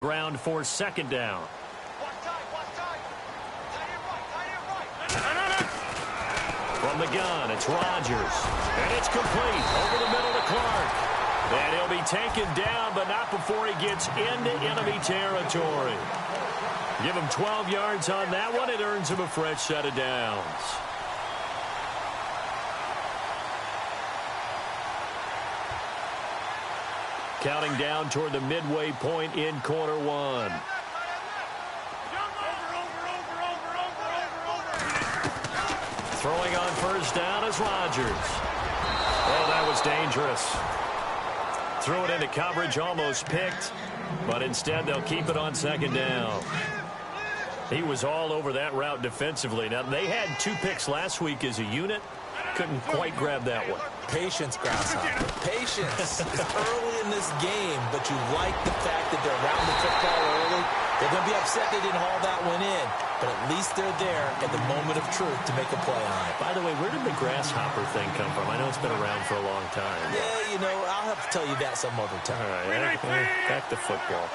Ground for second down. From the gun, it's Rodgers. And it's complete over the middle to Clark. And he'll be taken down, but not before he gets into enemy territory. Give him 12 yards on that one. It earns him a fresh set of downs. Counting down toward the midway point in quarter one. Throwing on first down is Rodgers. Oh, that was dangerous. Threw it into coverage, almost picked, but instead they'll keep it on second down. He was all over that route defensively. Now, they had 2 picks last week as a unit. Couldn't quite grab that one. Patience, Grasshopper. Patience. It's early in this game, but you like the fact that they're around the football early. They're going to be upset they didn't haul that one in, but at least they're there at the moment of truth to make a play on it. By the way, where did the grasshopper thing come from? I know it's been around for a long time. Yeah, you know, I'll have to tell you that some other time. All right, back to football.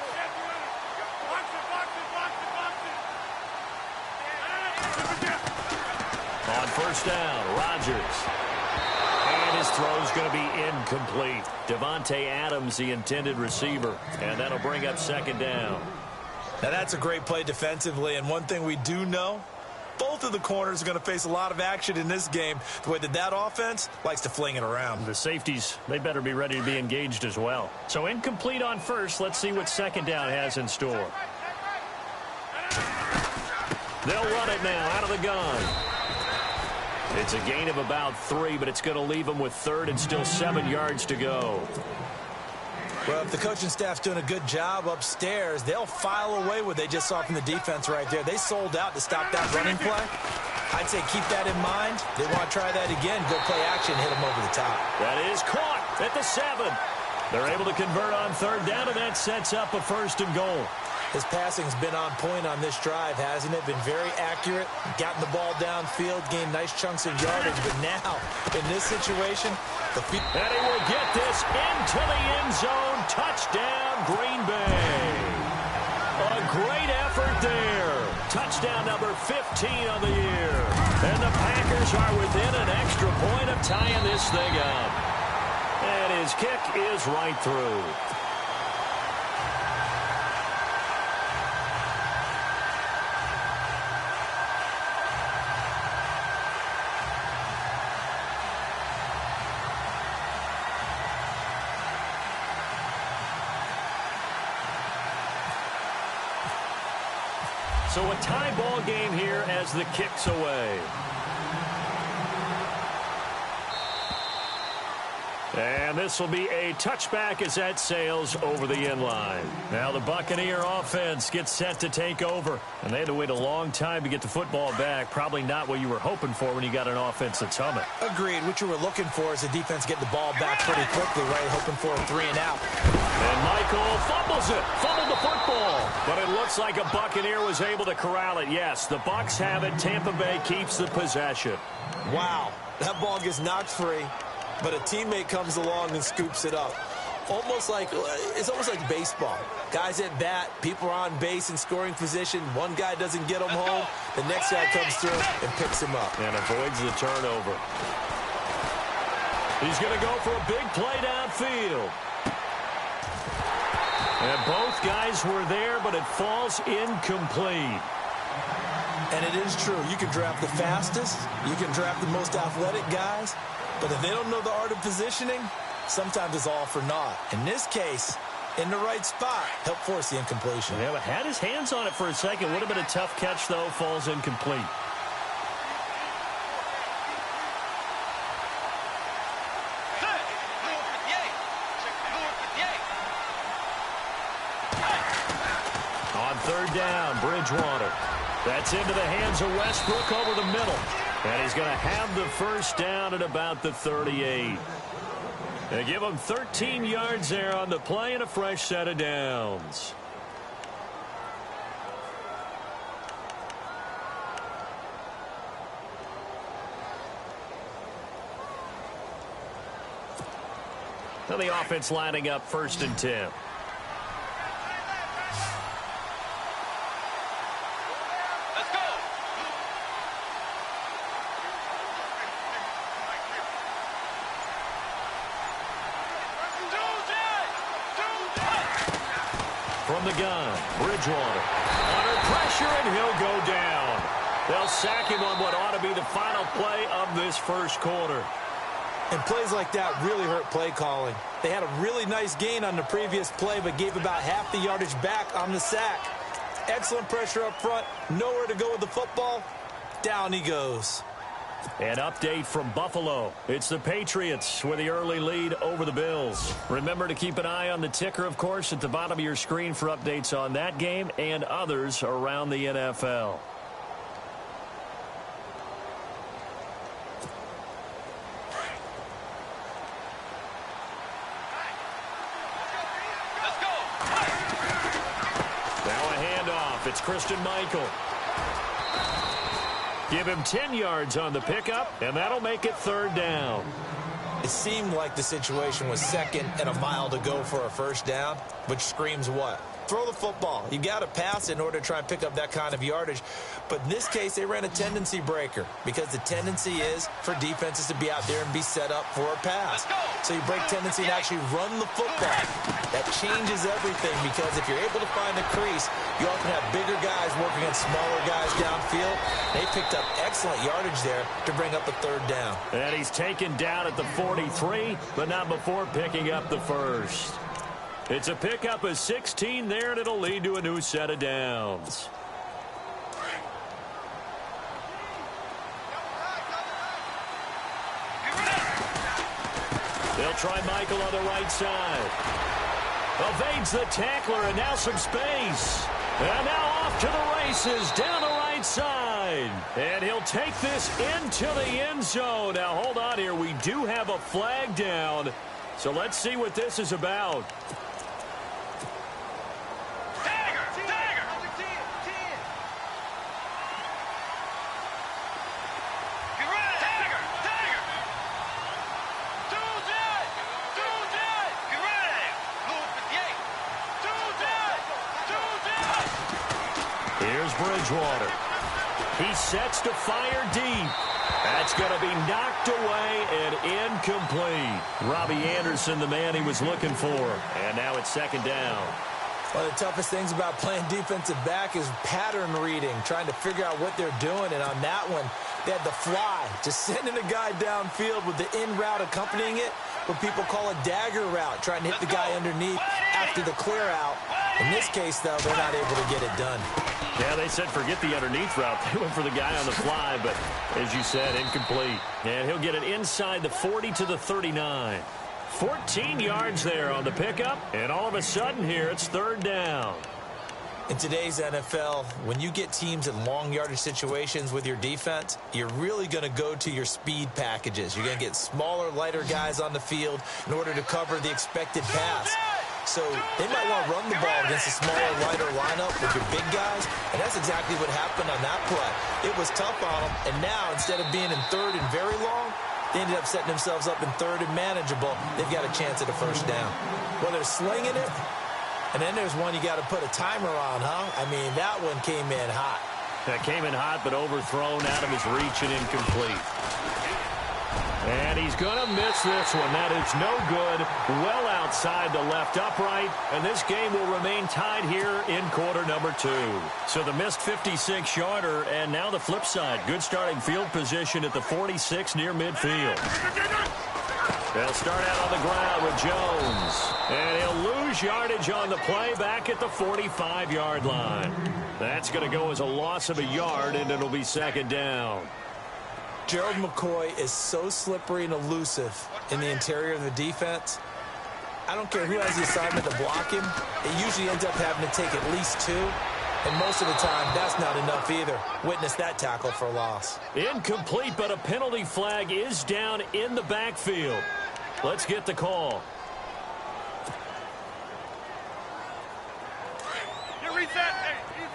On first down, Rodgers. And his throw's going to be incomplete. Devontae Adams, the intended receiver. And that'll bring up second down. Now, that's a great play defensively. And one thing we do know, both of the corners are going to face a lot of action in this game. The way that offense likes to fling it around. The safeties, they better be ready to be engaged as well. So incomplete on first. Let's see what second down has in store. They'll run it now out of the gun. It's a gain of about 3, but it's going to leave them with third and still 7 yards to go. Well, if the coaching staff's doing a good job upstairs, they'll file away what they just saw from the defense right there. They sold out to stop that running play. I'd say keep that in mind. They want to try that again. Go play action, hit them over the top. That is caught at the 7. They're able to convert on third down, and that sets up a first and goal. His passing's been on point on this drive, hasn't it? Been very accurate, gotten the ball downfield, gained nice chunks of yardage. But now, in this situation, and he will get this into the end zone. Touchdown, Green Bay. A great effort there. Touchdown number 15 on the year. And the Packers are within an extra point of tying this thing up. And his kick is right through. So a tie ball game here as the kick's away. And this will be a touchback as that sails over the end line. Now the Buccaneer offense gets set to take over. And they had to wait a long time to get the football back. Probably not what you were hoping for when you got an offense that's humming. Agreed. What you were looking for is the defense getting the ball back pretty quickly, right? Hoping for a 3 and out. And Michael fumbles it. Fumbled the football. But it looks like a Buccaneer was able to corral it. Yes, the Bucs have it. Tampa Bay keeps the possession. Wow. That ball gets knocked free. But a teammate comes along and scoops it up. It's almost like baseball. Guys at bat, people are on base in scoring position. One guy doesn't get him home. The next guy comes through and picks him up. And avoids the turnover. He's going to go for a big play downfield. And both guys were there, but it falls incomplete. And it is true. You can draft the fastest. You can draft the most athletic guys. But if they don't know the art of positioning, sometimes it's all for naught. In this case, in the right spot, help force the incompletion. Yeah, but had his hands on it for a second. Would have been a tough catch, though. Falls incomplete. On third down, Bridgewater. That's into the hands of Westbrook over the middle. And he's going to have the first down at about the 38. They give him 13 yards there on the play and a fresh set of downs. Now the offense lining up 1st and 10. Let's go. From the gun, Bridgewater. Under pressure, and he'll go down. They'll sack him on what ought to be the final play of this first quarter. And plays like that really hurt play calling. They had a really nice gain on the previous play, but gave about half the yardage back on the sack. Excellent pressure up front. Nowhere to go with the football. Down he goes. An update from Buffalo. It's the Patriots with the early lead over the Bills. Remember to keep an eye on the ticker, of course, at the bottom of your screen for updates on that game and others around the NFL. It's Christian Michael. Give him 10 yards on the pickup, and that'll make it third down. It seemed like the situation was second and a mile to go for a first down, which screams what? Throw the football. You got to pass in order to try and pick up that kind of yardage. But in this case, they ran a tendency breaker because the tendency is for defenses to be out there and be set up for a pass. So you break tendency and actually run the football. That changes everything because if you're able to find the crease, you often have bigger guys working against smaller guys downfield. They picked up excellent yardage there to bring up a third down. And he's taken down at the 43, but not before picking up the first. It's a pickup of 16 there, and it'll lead to a new set of downs. They'll try Michael on the right side. Evades the tackler, and now some space. And now off to the races, down the right side. And he'll take this into the end zone. Now, hold on here. We do have a flag down. So let's see what this is about. Here's Bridgewater. He sets to fire deep. That's going to be knocked away and incomplete. Robbie Anderson, the man he was looking for. And now it's second down. One of the toughest things about playing defensive back is pattern reading, trying to figure out what they're doing. And on that one, they had the fly, just sending a guy downfield with the in route accompanying it, what people call a dagger route, trying to hit the guy underneath after the clear out. In this case, though, they're not able to get it done. Yeah, they said forget the underneath route. They went for the guy on the fly, but as you said, incomplete. And he'll get it inside the 40 to the 39. 14 yards there on the pickup, and all of a sudden here, it's third down. In today's NFL, when you get teams in long yardage situations with your defense, you're really going to go to your speed packages. You're going to get smaller, lighter guys on the field in order to cover the expected pass. So they might want to run the ball against a smaller, lighter lineup with your big guys, and that's exactly what happened on that play. It was tough on them, and now instead of being in third and very long, they ended up setting themselves up in third and manageable. They've got a chance at a first down. Well, they're slinging it, and then there's one you got to put a timer on, huh? I mean, that one came in hot. That came in hot, but overthrown, out of his reach and incomplete. And he's going to miss this one. That is no good. Well outside the left upright. And this game will remain tied here in quarter number 2. So the missed 56-yarder, and now the flip side. Good starting field position at the 46 near midfield. They'll start out on the ground with Jones. And he'll lose yardage on the play back at the 45-yard line. That's going to go as a loss of a yard, and it'll be second down. Gerald McCoy is so slippery and elusive in the interior of the defense. I don't care who has the assignment to block him. It usually ends up having to take at least 2. And most of the time, that's not enough either. Witness that tackle for loss. Incomplete, but a penalty flag is down in the backfield. Let's get the call. You reset. Hey, easy.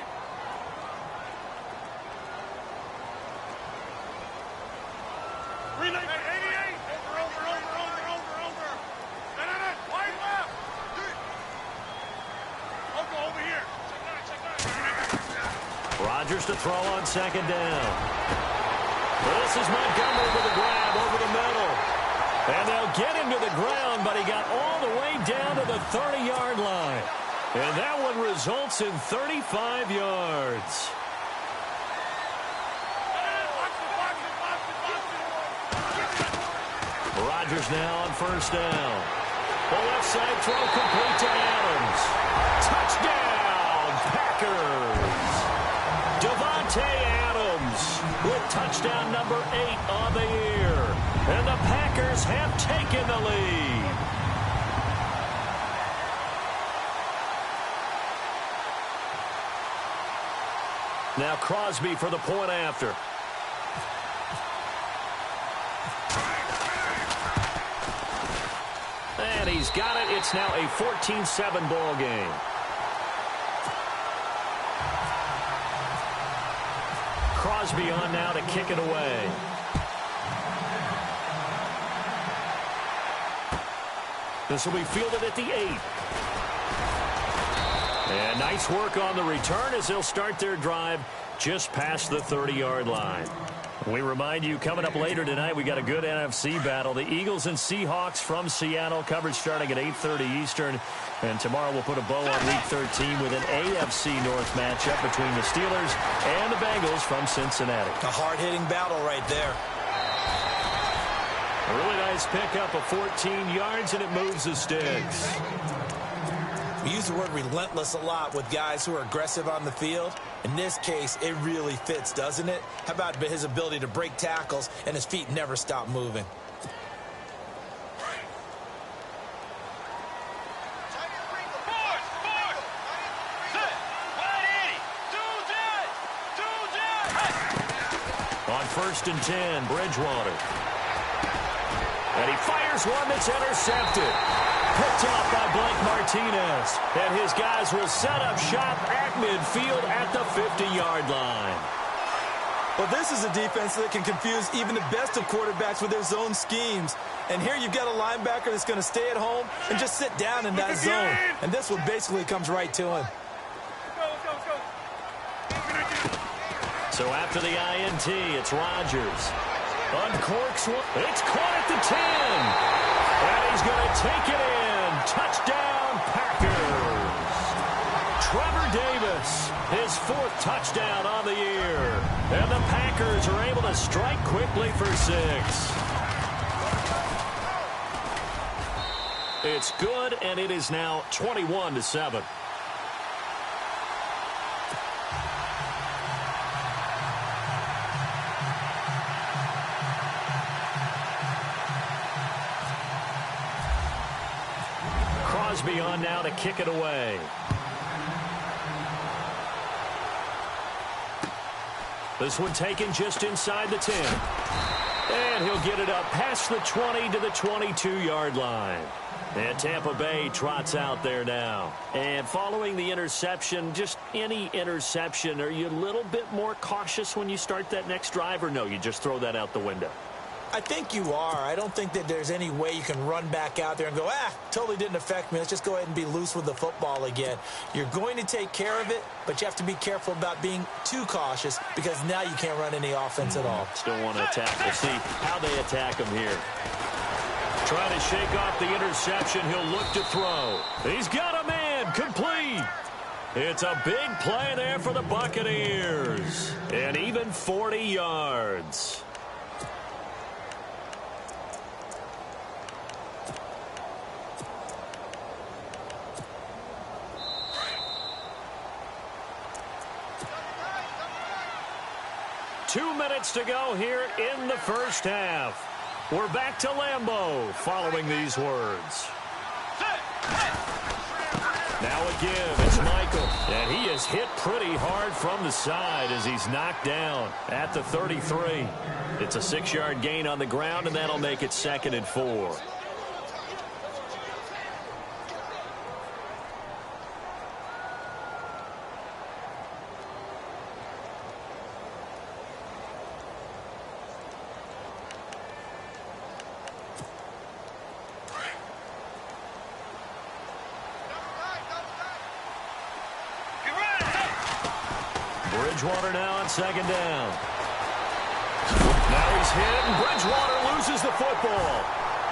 Relay. 88. Over. No. Wide left. I'll go over here. Check that. Rodgers to throw on second down. This is Montgomery with a grab over the middle. And they'll get him to the ground, but he got all the way down to the 30-yard line. And that one results in 35 yards. Rodgers now on first down. The left side throw complete to Adams. Touchdown, Packers. Devontae Adams with touchdown number 8 on the year. And the Packers have taken the lead. Now Crosby for the point after. And he's got it. It's now a 14-7 ball game. Crosby on now to kick it away. This will be fielded at the 8. And nice work on the return as they'll start their drive just past the 30-yard line. We remind you, coming up later tonight, we got a good NFC battle. The Eagles and Seahawks from Seattle. Coverage starting at 8:30 Eastern. And tomorrow we'll put a bow on Week 13 with an AFC North matchup between the Steelers and the Bengals from Cincinnati. A hard-hitting battle right there. A really nice pickup of 14 yards, and it moves the sticks. We use the word relentless a lot with guys who are aggressive on the field. In this case, it really fits, doesn't it? How about his ability to break tackles and his feet never stop moving? On 1st and 10, Bridgewater. And he fires one that's intercepted. Picked off by Blake Martinez. And his guys will set up shop at midfield at the 50-yard line. Well, this is a defense that can confuse even the best of quarterbacks with their zone schemes. And here you've got a linebacker that's going to stay at home and just sit down in that zone. And this one basically comes right to him. So after the INT, it's Rodgers. Uncorks one. It's caught at the 10. And he's going to take it in. Touchdown, Packers. Trevor Davis, his 4th touchdown on the year. And the Packers are able to strike quickly for 6. It's good, and it is now 21-7. Crosby on now to kick it away. This one taken just inside the 10. And he'll get it up past the 20 to the 22-yard line. And Tampa Bay trots out there now. And following the interception, just any interception, are you a little bit more cautious when you start that next drive, or no, you just throw that out the window? I think you are. I don't think that there's any way you can run back out there and go, totally didn't affect me. Let's just go ahead and be loose with the football again. You're going to take care of it, but you have to be careful about being too cautious because now you can't run any offense at all. Still want to attack. We'll see how they attack him here. Trying to shake off the interception. He'll look to throw. He's got a man. Complete. It's a big play there for the Buccaneers. And even 40 yards. Two minutes to go here in the first half. We're back to Lambeau following these words. Now again, it's Michael. And he is hit pretty hard from the side as he's knocked down at the 33. It's a 6-yard gain on the ground, and that'll make it 2nd and 4. Bridgewater now on second down. Now he's hit, and Bridgewater loses the football.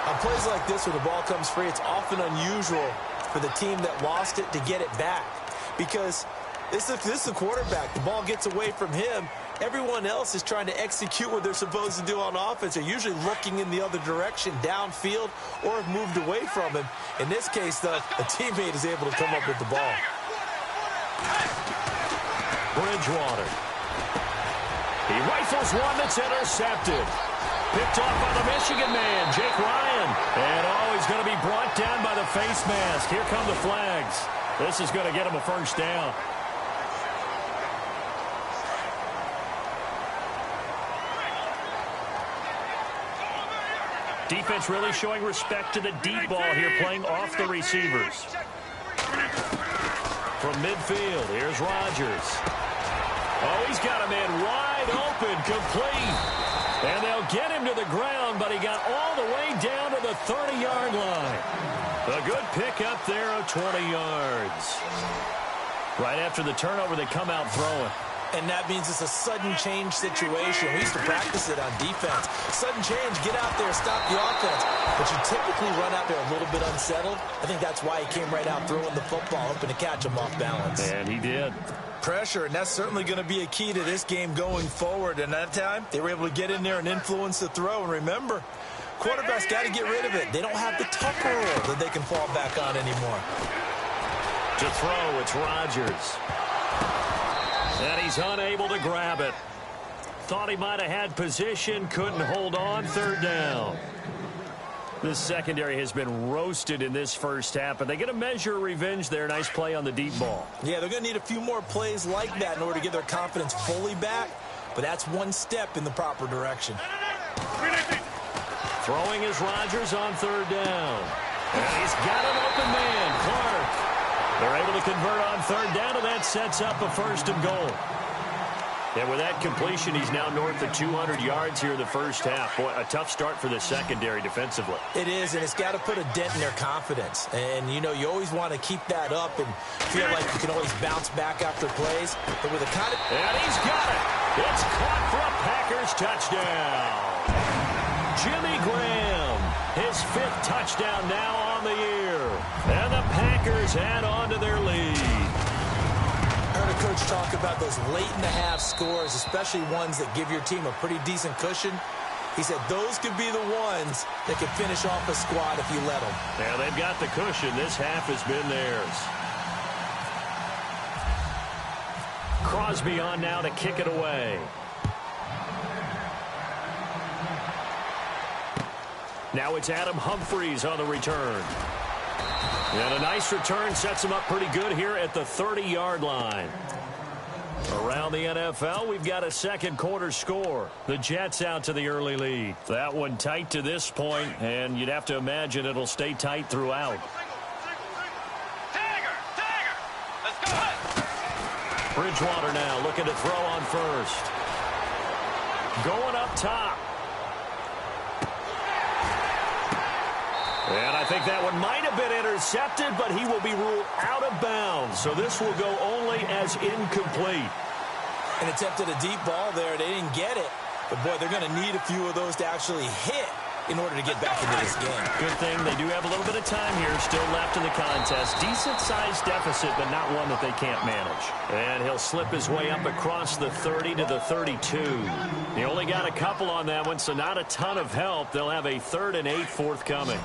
On plays like this where the ball comes free, it's often unusual for the team that lost it to get it back. Because this is the quarterback. The ball gets away from him. Everyone else is trying to execute what they're supposed to do on offense. They're usually looking in the other direction, downfield, or have moved away from him. In this case, though, a teammate is able to come up with the ball. Bridgewater. He rifles one that's intercepted. Picked off by the Michigan man, Jake Ryan. And, he's going to be brought down by the face mask. Here come the flags. This is going to get him a first down. Defense really showing respect to the deep ball here, playing off the receivers. From midfield, here's Rodgers. He's got a man wide open, complete. And they'll get him to the ground, but he got all the way down to the 30-yard line. A good pickup there of 20 yards. Right after the turnover, they come out throwing. And that means it's a sudden change situation. We used to practice it on defense. Sudden change, get out there, stop the offense. But you typically run out there a little bit unsettled. I think that's why he came right out throwing the football, hoping to catch him off balance. And he did. Pressure, and that's certainly going to be a key to this game going forward. And that time, they were able to get in there and influence the throw. And remember, quarterbacks got to get rid of it. They don't have the Tucker rule that they can fall back on anymore. To throw, it's Rodgers. And he's unable to grab it. Thought he might have had position, couldn't hold on, third down. This secondary has been roasted in this first half, but they get a measure of revenge there. Nice play on the deep ball. Yeah, they're going to need a few more plays like that in order to get their confidence fully back, but that's one step in the proper direction. Throwing is Rodgers on third down. And he's got an open man, Clark. They're able to convert on third down, and that sets up a first and goal. And with that completion, he's now north of 200 yards here in the first half. Boy, a tough start for the secondary defensively. It is, and it's got to put a dent in their confidence. And, you know, you always want to keep that up and feel like you can always bounce back after plays. But with a kind of... And he's got it. It's caught for a Packers touchdown. Jimmy Graham, his 5th touchdown now on the year. And the Packers add on to their lead. I heard a coach talk about those late-in-the-half scores, especially ones that give your team a pretty decent cushion. He said those could be the ones that could finish off a squad if you let them. Yeah, they've got the cushion. This half has been theirs. Crosby on now to kick it away. Now it's Adam Humphries on the return. And a nice return sets him up pretty good here at the 30-yard line. Around the NFL, we've got a second quarter score. The Jets out to the early lead. That one tight to this point, and you'd have to imagine it'll stay tight throughout. Let's go. Bridgewater now looking to throw on first. Going up top. And I think that one might have been intercepted, but he will be ruled out of bounds. So this will go only as incomplete. An attempt at a deep ball there. They didn't get it. But, boy, they're going to need a few of those to actually hit in order to get back into this game. Good thing they do have a little bit of time here still left in the contest. Decent-sized deficit, but not one that they can't manage. And he'll slip his way up across the 30 to the 32. He only got a couple on that one, so not a ton of help. They'll have a 3rd and 8 forthcoming.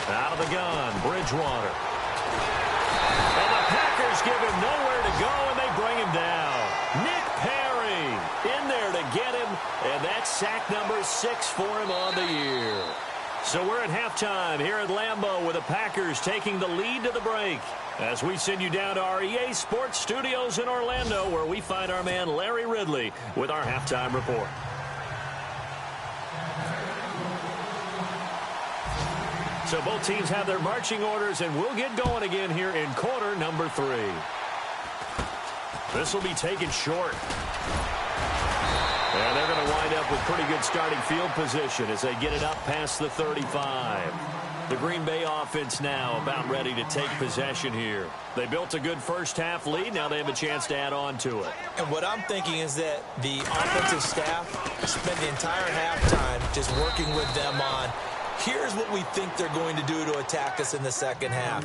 Out of the gun, Bridgewater. And the Packers give him nowhere to go, and they bring him down. Nick Perry in there to get him, and that's sack number 6 for him on the year. So we're at halftime here at Lambeau with the Packers taking the lead to the break. As we send you down to our EA Sports Studios in Orlando, where we find our man Larry Ridley with our halftime report. So both teams have their marching orders, and we'll get going again here in quarter number 3. This will be taken short. And they're going to wind up with pretty good starting field position as they get it up past the 35. The Green Bay offense now about ready to take possession here. They built a good first-half lead. Now they have a chance to add on to it. And what I'm thinking is that the offensive staff spent the entire halftime just working with them on, here's what we think they're going to do to attack us in the second half.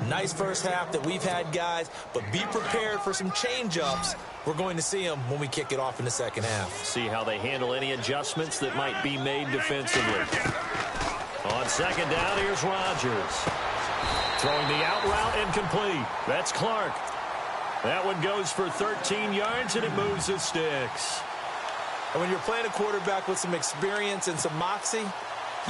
Nice first half that we've had, guys, but be prepared for some change-ups. We're going to see them when we kick it off in the second half. See how they handle any adjustments that might be made defensively. On second down, here's Rodgers. Throwing the out route incomplete. That's Clark. That one goes for 13 yards, and it moves the sticks. And when you're playing a quarterback with some experience and some moxie,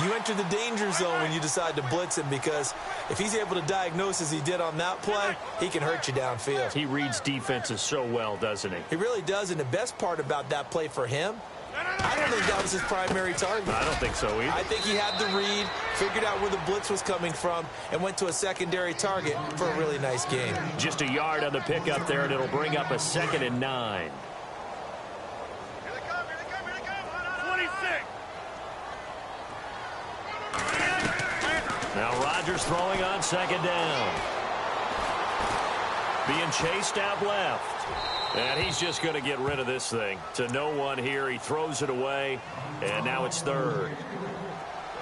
you enter the danger zone when you decide to blitz him, because if he's able to diagnose as he did on that play, he can hurt you downfield. He reads defenses so well, doesn't he? He really does, and the best part about that play for him, I don't think that was his primary target. I don't think so either. I think he had the read, figured out where the blitz was coming from, and went to a secondary target for a really nice game. Just a yard on the pickup there, and it'll bring up a 2nd and 9. Here they come, here they come, here they come. 26. Now Rodgers throwing on second down. Being chased out left. And he's just going to get rid of this thing. To no one here. He throws it away. And now it's third.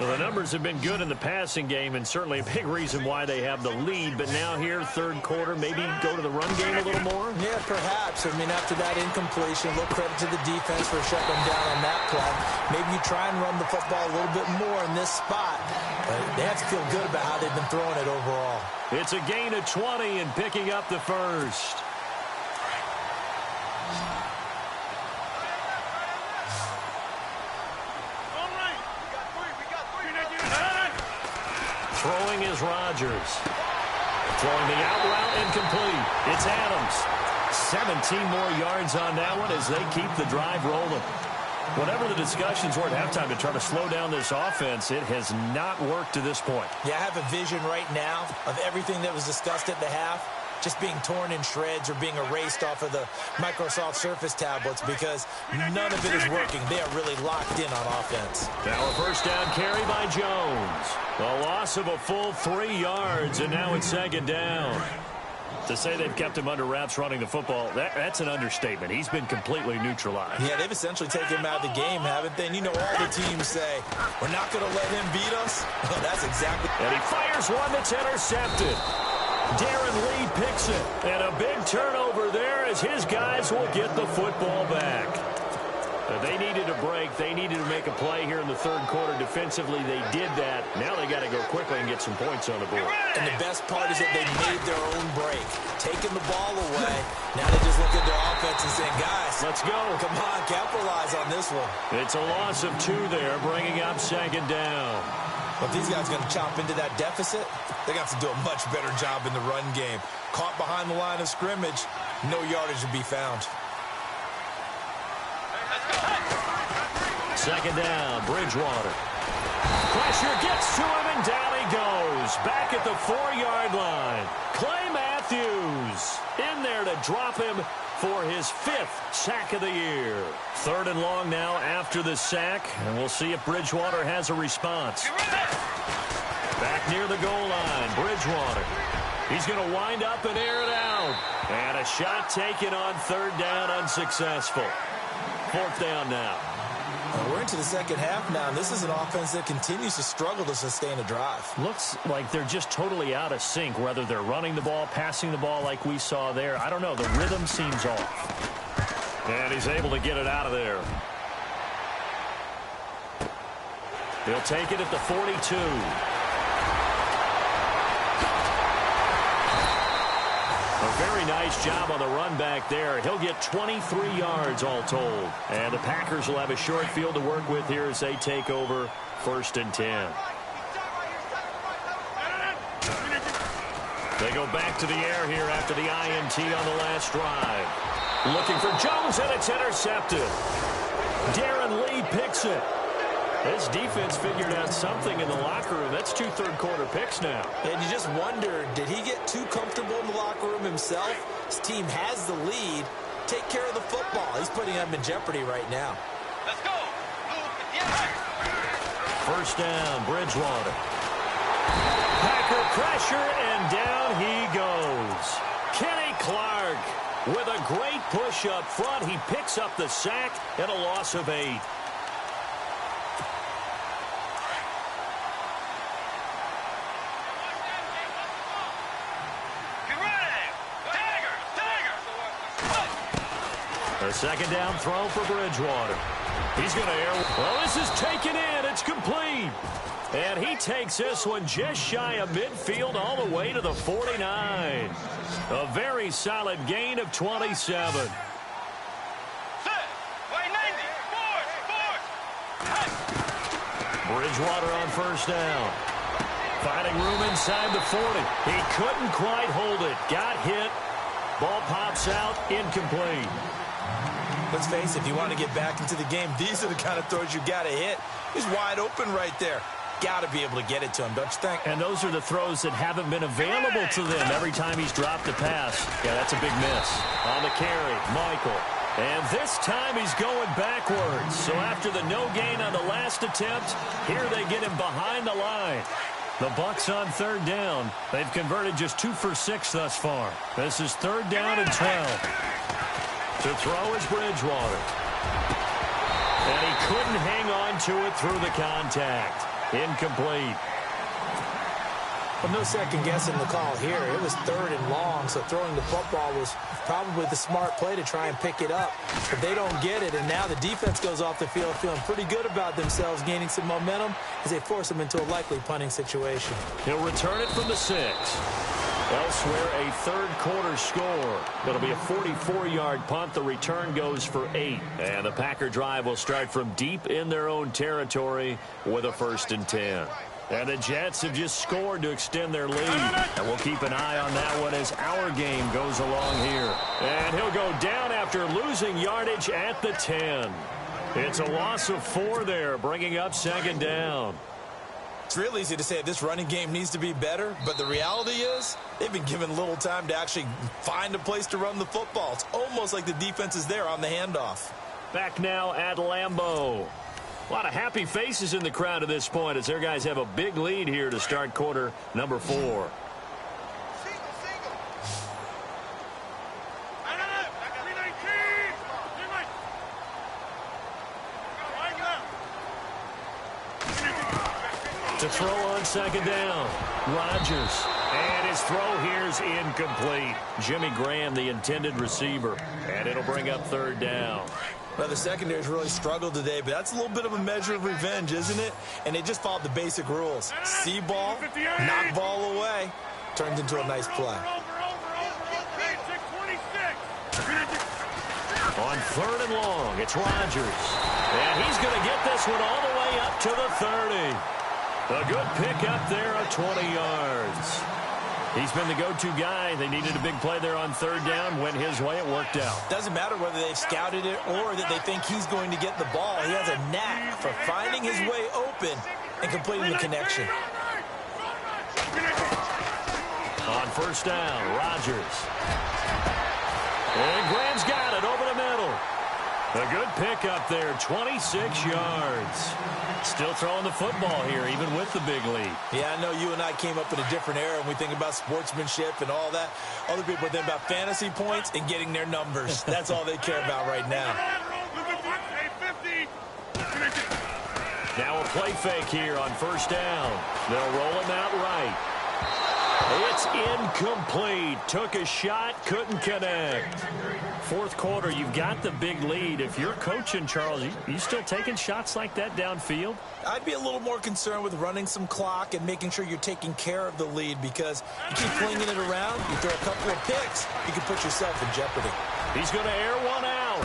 Well, the numbers have been good in the passing game, and certainly a big reason why they have the lead. But now here, third quarter, maybe go to the run game a little more? Yeah, perhaps. I mean, after that incompletion, a little credit to the defense for shutting them down on that play. Maybe you try and run the football a little bit more in this spot. But they have to feel good about how they've been throwing it overall. It's a gain of 20 and picking up the first. Throwing is Rodgers. Throwing the out route incomplete. It's Adams. 17 more yards on that one as they keep the drive rolling. Whatever the discussions were at halftime to try to slow down this offense, it has not worked to this point. Yeah, I have a vision right now of everything that was discussed at the half just being torn in shreds or being erased off of the Microsoft Surface tablets, because none of it is working. They are really locked in on offense. Now a first down carry by Jones. A loss of a full 3 yards, and now it's second down. To say they've kept him under wraps running the football, that's an understatement. He's been completely neutralized. Yeah, they've essentially taken him out of the game, haven't they? And you know, all the teams say, we're not going to let him beat us. Well, that's exactly. And he fires one that's intercepted. Darren Lee picks it. And a big turnover there as his guys will get the football back. They needed a break. They needed to make a play here in the third quarter defensively. They did that. Now they got to go quickly and get some points on the board. And the best part is that they made their own break, taking the ball away. Now they just look at their offense and saying, guys, let's go. Come on, capitalize on this one. It's a loss of 2 there, bringing up second down. But if these guys are going to chop into that deficit, they got to do a much better job in the run game. Caught behind the line of scrimmage, no yardage to be found. Second down, Bridgewater. Pressure gets to him, and down he goes. Back at the 4-yard line. Clay Matthews in there to drop him for his 5th sack of the year. Third and long now after the sack, and we'll see if Bridgewater has a response. Back near the goal line, Bridgewater. He's going to wind up and air it out. And a shot taken on third down, unsuccessful. Fourth down now. We're into the second half now, and this is an offense that continues to struggle to sustain a drive. Looks like they're just totally out of sync, whether they're running the ball, passing the ball like we saw there. I don't know. The rhythm seems off. And he's able to get it out of there. He'll take it at the 42. A very nice job on the run back there. He'll get 23 yards all told. And the Packers will have a short field to work with here as they take over 1st and 10. They go back to the air here after the INT on the last drive. Looking for Jones, and it's intercepted. Darren Lee picks it. This defense figured out something in the locker room. That's 2 third-quarter picks now. And you just wonder, did he get too comfortable in the locker room himself? His team has the lead. Take care of the football. He's putting them in jeopardy right now. Let's go. First down, Bridgewater. Packer pressure, and down he goes. Kenny Clark with a great push up front. He picks up the sack and a loss of 8. A second down throw for Bridgewater. He's going to air. Well, this is taken in. It's complete. And he takes this one just shy of midfield all the way to the 49. A very solid gain of 27. Bridgewater on first down. Finding room inside the 40. He couldn't quite hold it. Got hit. Ball pops out. Incomplete. Let's face it, if you want to get back into the game, these are the kind of throws you got to hit. He's wide open right there. Got to be able to get it to him, don't you think? And those are the throws that haven't been available to them every time he's dropped a pass. Yeah, that's a big miss. On the carry, Michael. And this time he's going backwards. So after the no gain on the last attempt, here they get him behind the line. The Bucs on third down. They've converted just 2 for 6 thus far. This is third down and 12. To throw is Bridgewater. And he couldn't hang on to it through the contact. Incomplete. Well, no second guessing the call here. It was third and long, so throwing the football was probably the smart play to try and pick it up. But they don't get it, and now the defense goes off the field feeling pretty good about themselves, gaining some momentum as they force them into a likely punting situation. He'll return it from the 6. Elsewhere, a third-quarter score. It'll be a 44-yard punt. The return goes for 8. And the Packer drive will start from deep in their own territory with a 1st and 10. And the Jets have just scored to extend their lead. And we'll keep an eye on that one as our game goes along here. And he'll go down after losing yardage at the 10. It's a loss of 4 there, bringing up second down. It's real easy to say this running game needs to be better, but the reality is they've been given little time to actually find a place to run the football. It's almost like the defense is there on the handoff. Back now at Lambeau. A lot of happy faces in the crowd at this point as their guys have a big lead here to start quarter number 4. To throw on second down, Rodgers. And his throw here's incomplete. Jimmy Graham, the intended receiver. And it'll bring up third down. Well, the secondary's really struggled today, but that's a little bit of a measure of revenge, isn't it? And they just followed the basic rules. See ball, knock ball away. Turns into a nice play. On third and long, it's Rodgers. And he's going to get this one all the way up to the 30. A good pick up there of 20 yards. He's been the go-to guy. They needed a big play there on third down. Went his way. It worked out. Doesn't matter whether they've scouted it or that they think he's going to get the ball. He has a knack for finding his way open and completing the connection. On first down, Rodgers. And Graham's got it over the middle. A good pick up there, 26 yards. Still throwing the football here, even with the big lead. Yeah, I know you and I came up in a different era when we think about sportsmanship and all that. Other people think about fantasy points and getting their numbers. That's all they care about right now. Now a play fake here on first down. They'll roll him out right. It's incomplete. Took a shot, couldn't connect. Fourth quarter, you've got the big lead. If you're coaching, Charles, you still taking shots like that downfield? I'd be a little more concerned with running some clock and making sure you're taking care of the lead, because you keep flinging it around, you throw a couple of picks, you can put yourself in jeopardy. He's going to air one out.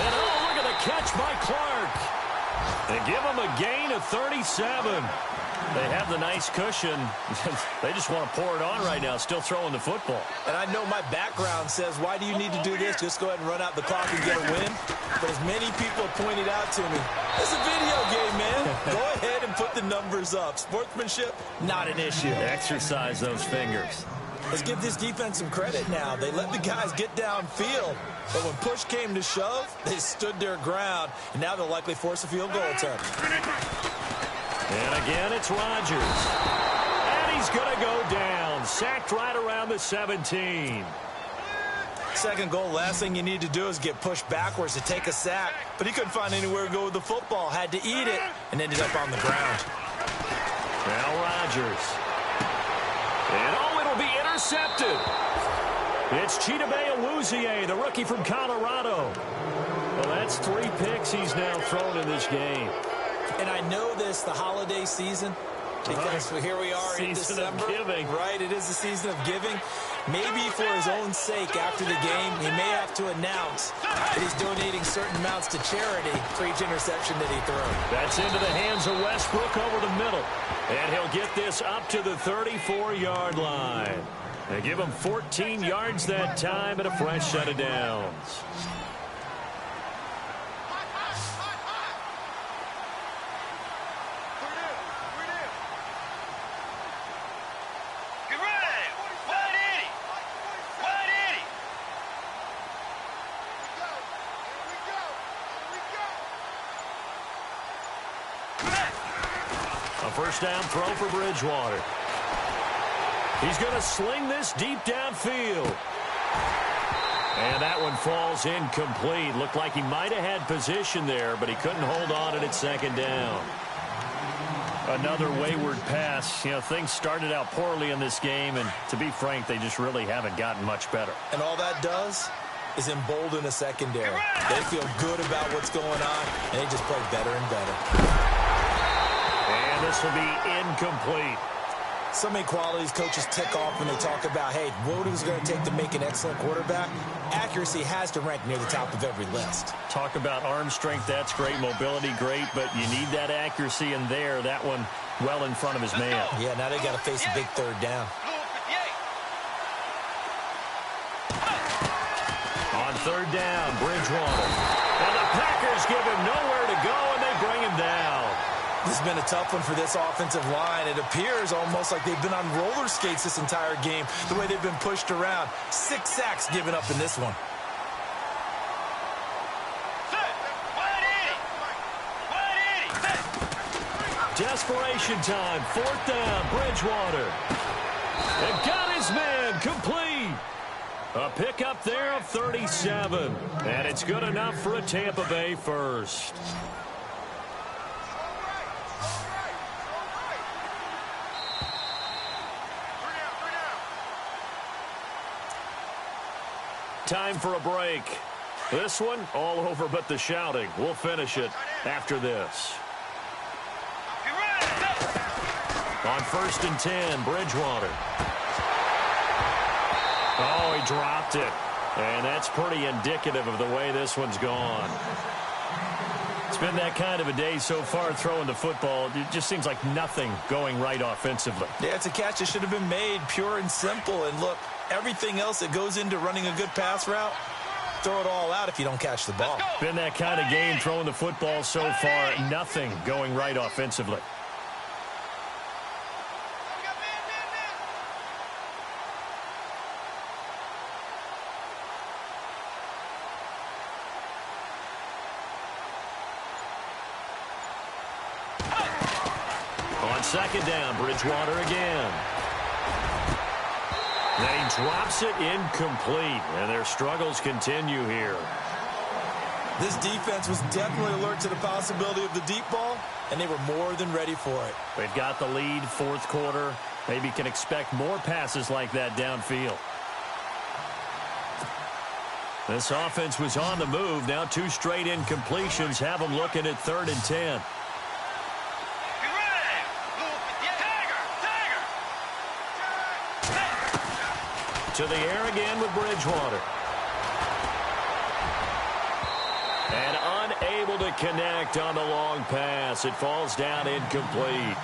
And oh, look at the catch by Clark. They give him a gain of 37. They have the nice cushion. They just want to pour it on right now, still throwing the football. And I know my background says, why do you need to do this? Just go ahead and run out the clock and get a win. But as many people have pointed out to me, it's a video game, man. Go ahead and put the numbers up. Sportsmanship, not an issue. Exercise those fingers. Let's give this defense some credit now. They let the guys get downfield. But when push came to shove, they stood their ground. And now they'll likely force a field goal attempt. And again, it's Rodgers. he's going to go down. Sacked right around the 17. Second goal, last thing you need to do is get pushed backwards to take a sack. But he couldn't find anywhere to go with the football. Had to eat it and ended up on the ground. Now Rodgers. And it'll be intercepted. It's Chidobe Awuzie, the rookie from Colorado. Well, that's 3 picks he's now thrown in this game. And I know this, the holiday season, because here we are in December. Season of giving. Right, it is the season of giving. Maybe for his own sake after the game, he may have to announce that he's donating certain amounts to charity for each interception that he throws. That's into the hands of Westbrook over the middle. And he'll get this up to the 34-yard line. They give him 14 yards that time and a fresh set of downs. A first down throw for Bridgewater. He's going to sling this deep downfield. And that one falls incomplete. Looked like he might have had position there, but he couldn't hold on at second down. Another wayward pass. You know, things started out poorly in this game, and to be frank, they just really haven't gotten much better. And all that does is embolden a secondary. They feel good about what's going on, and they just play better and better. And this will be incomplete. So many qualities coaches tick off when they talk about, hey, what is it going to take to make an excellent quarterback? Accuracy has to rank near the top of every list. Talk about arm strength, that's great. Mobility, great, but you need that accuracy in there. That one well in front of his man. Yeah, now they got to face a big third down. On third down, Bridgewater. And the Packers give him nowhere to go, and they bring him down. This has been a tough one for this offensive line. It appears almost like they've been on roller skates this entire game, the way they've been pushed around. 6 sacks given up in this one. Desperation time, fourth down, Bridgewater. And got his man, complete. A pickup there of 37. And it's good enough for a Tampa Bay first. Time for a break. This one, all over but the shouting. We'll finish it after this. On first and 10, Bridgewater. Oh, he dropped it. And that's pretty indicative of the way this one's gone. It's been that kind of a day so far throwing the football. It just seems like nothing going right offensively. Yeah, it's a catch that should have been made, pure and simple. And look, everything else that goes into running a good pass route, throw it all out if you don't catch the ball. Been that kind of game throwing the football so far. Nothing going right offensively. On second down, Bridgewater again. Then he drops it incomplete, and their struggles continue here. This defense was definitely alert to the possibility of the deep ball, and they were more than ready for it. They've got the lead, fourth quarter. Maybe can expect more passes like that downfield. This offense was on the move. Now 2 straight incompletions have them looking at 3rd and 10. To the air again with Bridgewater. And unable to connect on the long pass. It falls down incomplete.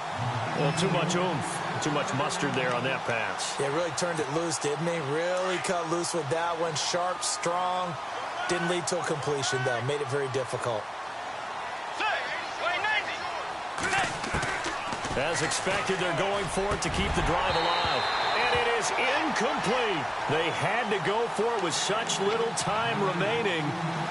Well, too much oomph, too much mustard there on that pass. Yeah, really turned it loose, didn't he? Really cut loose with that one. Sharp, strong. Didn't lead to a completion, though. Made it very difficult. As expected, they're going for it to keep the drive alive. And it is incomplete. They had to go for it with such little time remaining.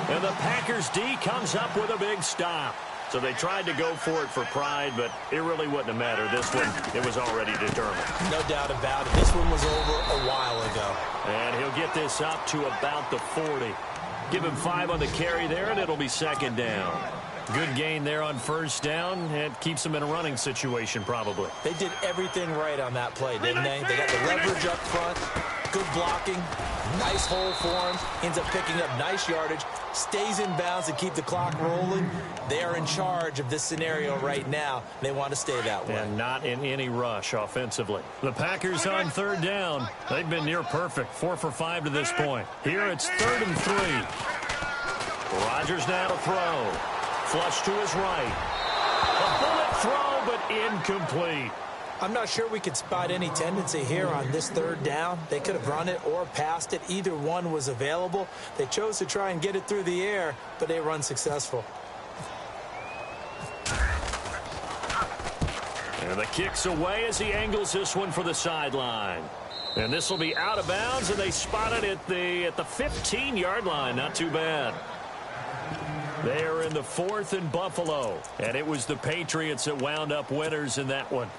And the Packers D comes up with a big stop. So they tried to go for it for pride, but it really wouldn't have mattered. This one, it was already determined. No doubt about it. This one was over a while ago. And he'll get this up to about the 40. Give him 5 on the carry there, and it'll be second down. Good gain there on first down. It keeps them in a running situation, probably. They did everything right on that play, didn't they? They got the leverage up front, good blocking, nice hole for him, ends up picking up nice yardage, stays in bounds to keep the clock rolling. They are in charge of this scenario right now. They want to stay that way. And not in any rush offensively. The Packers on third down. They've been near perfect, 4 for 5 to this point. Here it's 3rd and 3. Rodgers now to throw. Flush to his right. A bullet throw, but incomplete. I'm not sure we could spot any tendency here on this 3rd down. They could have run it or passed it. Either one was available. They chose to try and get it through the air, but they run successful. And the kick's away as he angles this one for the sideline. And this will be out of bounds, and they spot it at the 15-yard line. Not too bad. They are in the 4th and Buffalo, and it was the Patriots that wound up winners in that one.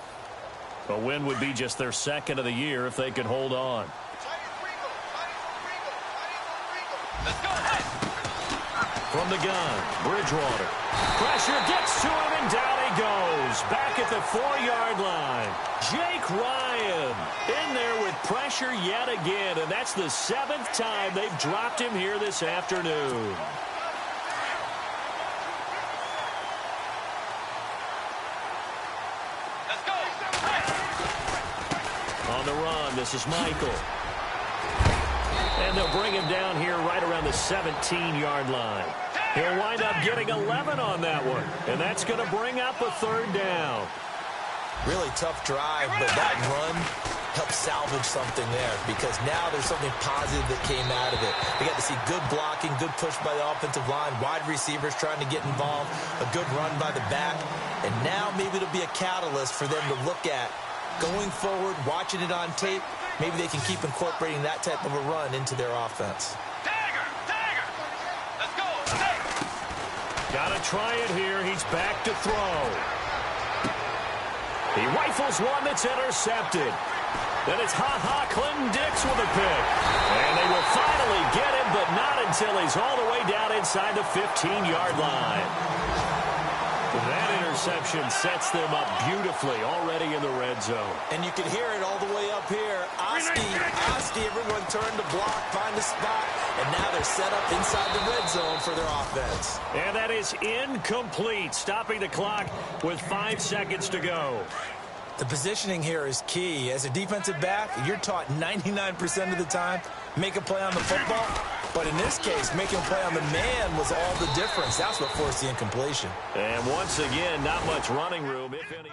A win would be just their 2nd of the year if they could hold on. From the gun, Bridgewater. Pressure gets to him, and down he goes. Back at the 4-yard line. Jake Ryan in there with pressure yet again, and that's the 7th time they've dropped him here this afternoon. On the run, this is Michael. And they'll bring him down here right around the 17-yard line. He'll wind up getting 11 on that one. And that's going to bring up a 3rd down. Really tough drive, but that run helped salvage something there because now there's something positive that came out of it. They got to see good blocking, good push by the offensive line, wide receivers trying to get involved, a good run by the back. And now maybe it'll be a catalyst for them to look at going forward, watching it on tape. Maybe they can keep incorporating that type of a run into their offense. Let's go. Hey. Gotta try it here. He's back to throw. He rifles one that's intercepted. Then it's Clinton Dix with a pick. And they will finally get him, but not until he's all the way down inside the 15-yard line. That interception sets them up beautifully already in the red zone. And you can hear it all the way up here. Oski, everyone turned to block, find a spot, and now they're set up inside the red zone for their offense. And that is incomplete, stopping the clock with 5 seconds to go. The positioning here is key. As a defensive back, you're taught 99% of the time, make a play on the football. But in this case, making a play on the man was all the difference. That's what forced the incompletion. And once again, not much running room, if any.